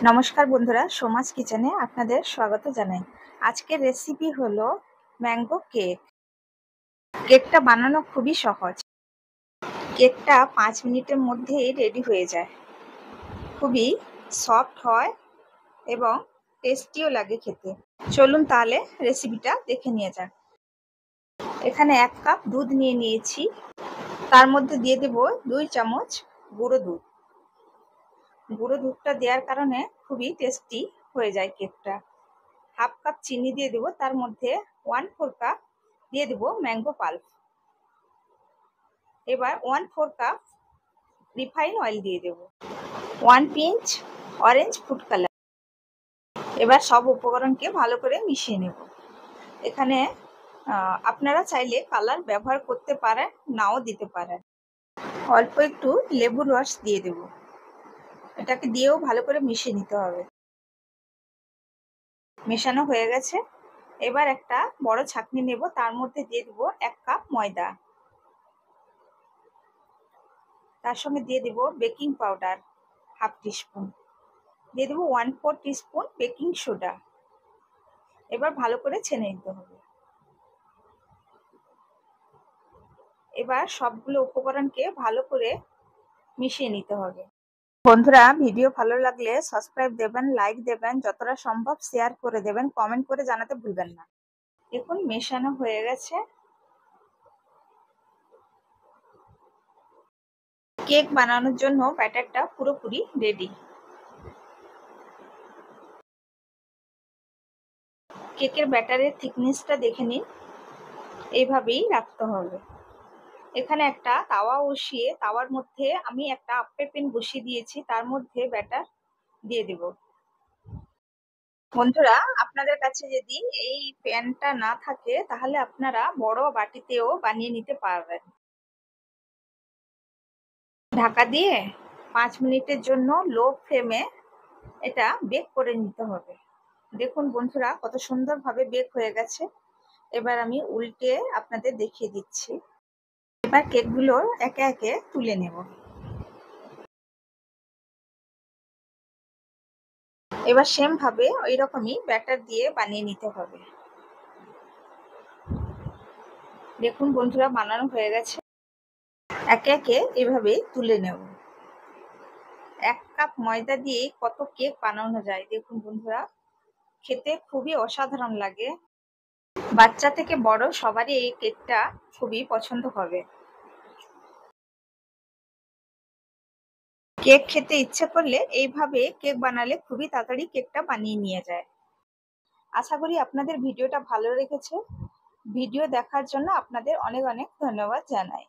নমস্কার বন্ধুরা, সোমাস কিচেনে আপনাদের স্বাগত জানাই। আজকের রেসিপি হলো ম্যাঙ্গো কেক। কেকটা বানানো খুবই সহজ। কেকটা 5 মিনিটের মধ্যেই রেডি হয়ে যায়। খুবই সফট হয় এবং টেস্টিও লাগে খেতে। চলুন তাহলে রেসিপিটা দেখে নিয়ে যাক। এখানে 1 কাপ দুধ নিয়ে নিয়েছি। তার মধ্যে দিয়ে দেব 2 চামচ গুঁড়ো দুধ। গুঁড়ো দুধটা দেওয়ার কারণে খুবই টেস্টি হয়ে যায় কেকটা। হাফ কাপ চিনি দিয়ে দেবো, তার মধ্যে 1/4 কাপ দিয়ে দেবো ম্যাঙ্গো পাল্প। এবার 1/4 কাপ রিফাইন অয়েল দিয়ে দেবো, 1 পিঞ্চ অরেঞ্জ ফুড কালার। এবার সব উপকরণকে ভালো করে মিশিয়ে নেব। এখানে আপনারা চাইলে কালার ব্যবহার করতে পারেন, নাও দিতে পারেন। অল্প একটু লেবুর রস দিয়ে দেব। এটাকে দিয়েও ভালো করে মিশিয়ে নিতে হবে। মেশানো হয়ে গেছে। এবার একটা বড় ছাঁকনি নেব, তার মধ্যে দিয়ে দেবো 1 কাপ ময়দা। তার সঙ্গে দিয়ে দেবো বেকিং পাউডার হাফ টিস্পুন, দিয়ে দেবো 1/4 টিস্পুন বেকিং সোডা। এবার ভালো করে ছেনে নিতে হবে। এবার সবগুলো উপকরণকে ভালো করে মিশিয়ে নিতে হবে। বন্ধুরা, ভিডিও ভালো লাগলে সাবস্ক্রাইব দেবেন, লাইক দেবেন, যতটা সম্ভব শেয়ার করে দেবেন, কমেন্ট করে জানাতে ভুলবেন না। দেখুন মেশানো হয়ে গেছে। কেক বানানোর জন্য ব্যাটারটা পুরোপুরি রেডি। কেকের ব্যাটারের থিকনেসটা দেখে নিন, এইভাবেই রাখতে হবে। এখানে একটা তাওয়া বসিয়ে তাওয়ার মধ্যে আমি একটা আপের পেন বসিয়ে দিয়েছি, তার মধ্যে ব্যাটার দিয়ে দেব। বন্ধুরা, আপনাদের কাছে যদি এই প্যানটা না থাকে তাহলে আপনারা বড় বাটিতেও বানিয়ে নিতে পারবেন। ঢাকা দিয়ে 5 মিনিটের জন্য লো ফ্লেমে এটা বেক করে নিতে হবে। দেখুন বন্ধুরা, কত সুন্দরভাবে বেক হয়ে গেছে। এবার আমি উল্টে আপনাদের দেখিয়ে দিচ্ছি। এবার কেকগুলো একে একে তুলে নেব। এবার সেম ভাবে ওই রকমই ব্যাটার দিয়ে বানিয়ে নিতে হবে। দেখুন বন্ধুরা, বানানো হয়ে গেছে। একে একে এভাবে তুলে নেব। 1 কাপ ময়দা দিয়ে কত কেক বানানো যায় দেখুন বন্ধুরা, খেতে খুবই অসাধারণ লাগে। বাচ্চা থেকে বড় সবারই এই কেকটা খুবই পছন্দ হবে। কেক খেতে ইচ্ছে করলে এইভাবে কেক বানালে খুবই তাড়াতাড়ি কেকটা বানিয়ে নিয়ে যায়। আশা করি আপনাদের ভিডিওটা ভালো লেগেছে। ভিডিও দেখার জন্য আপনাদের অনেক অনেক ধন্যবাদ জানাই।